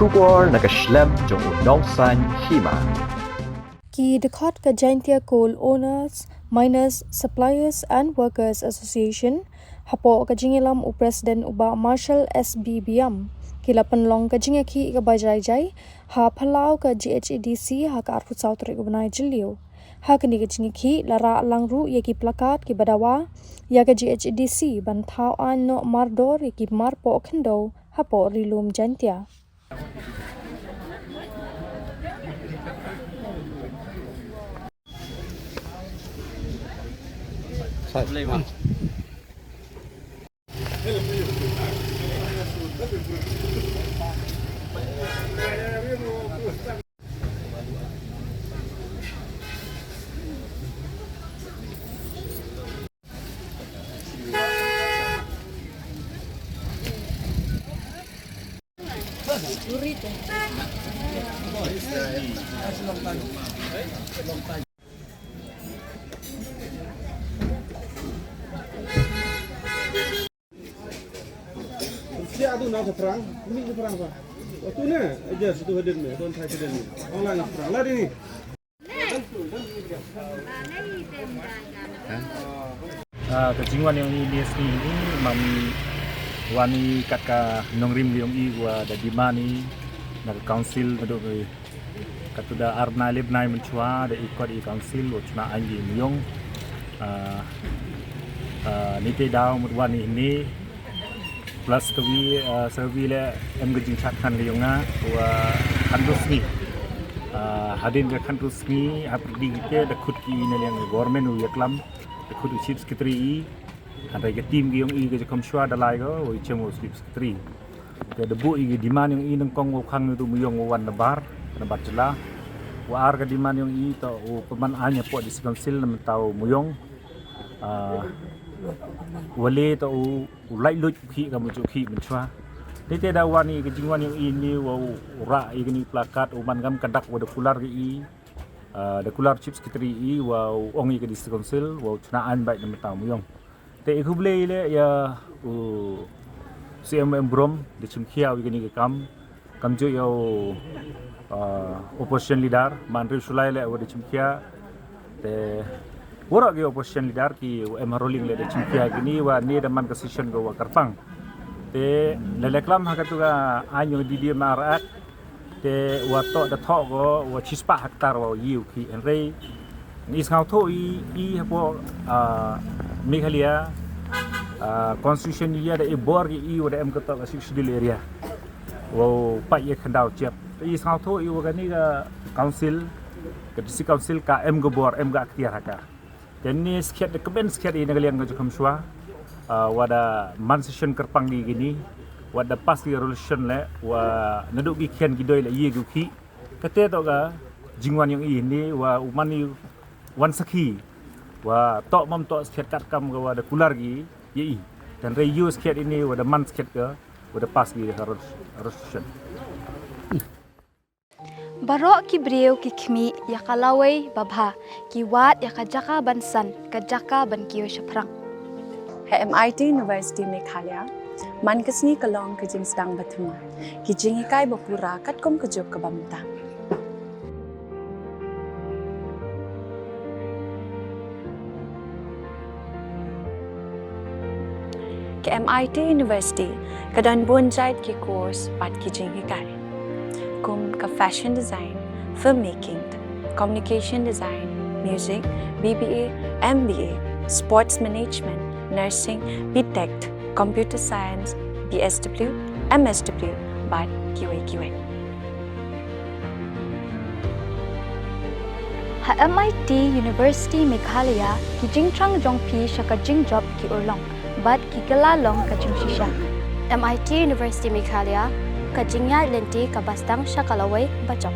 Shubor nakaslem jong unongsan Hima. Ki dekot ke Jaintia Coal Owners, Miners, Suppliers and Workers Association, hapo ke jingilam u President uba Marshal SB Biam. Kila penlong ke Ïakhih ke bajai-jai, ha palau ke Jhadc ha ke arfut sautri ke benai jeliu. Ha kini ke Ïakhih lara langru ye ki plakat ki badawa, ya ke Jhadc bantau an no mardor ye ki marpo kendo hapo rilum Jaintia. Siapa tu nak perang? Ini perang apa? Waktu ni aja situ hadir ni, tuan saya hadir ni. Orang lain perang lah ni. Kejingan yang ini mami wani kaka nongrim yang i gua da dimani na council do katuda arna lebnai menchua da ikot i council uchna anji myong nite daw mudwani ini plus kawi servi le em gejing chatkan le yonga wa khandusni hadin ga khandusni aprdi ke da khudki ne yang government u yaklam da khud chief secretary ada ke tim yang i ke Jcomswa dalai go Ïakhih chief secretary ke debu i diman yang i nang kong khang tu muyong wan nabar jela wa ar ga diman yang i to peman anya po di council nam tau muyong wale to lai lut khi ga mu khi menchwa tete da wani ke jingwan yang ini wa ra i ni plakat uman gam kadak wa de kular ge i de kular chief secretary i wa ong i ke di council wa chnaan bai nam tau muyong te ikhuble le ya CMM brom de chimkhia wi gani kam jo yo opposition leader manri sulai le wa de chimkhia te wora ge opposition leader ki em rolling le de chimkhia gini wa ni da man ka session go wa karpang te le leklam ha ka tu ga anyo di dia marat te wa to da tho go wa chispa haktar wa yiu ki en rei ni skau tho i hapo Meghalaya constitution dia ada bor i wada em kata schedule area wow pai ye khandau chep i sao tho i waga ni ga council ke district council ka em go bor em ga akhtiar haka dan ni sket de keben sket i nagaliang ga Jcomswa wada man session kerpang di gini wada pas di resolution le wa naduk gi khen gi doi le ye gu khi kate to ga jingwan yang ini wa umani wan sakhi wa tok mam tok sket kat kam ga wada kular gi ye dan reyu sket ini wada man sket ga wada pas gi resolution Barok ki breu ki khmi ya kalawai babha ki wat ya kajaka bansan kajaka ban kiyo shaprang MIT University Meghalaya man kasni kalong ke jing stang bathuma ki jingi kai bapura kat kom kejok ke bamta ke MIT University kadan bonjait ki course pat ki jingi kai kum ka fashion design, filmmaking, communication design, music, BBA, MBA, sports management, nursing, BTech, computer science, BSW, MSW, but QA. Ha MIT University Meghalaya ki jingtrang jongpi shaka jingjop ki urlong but ki galalong ka jungshisha MIT University Meghalaya ka jingya lenti ka bastang shakalaway bachok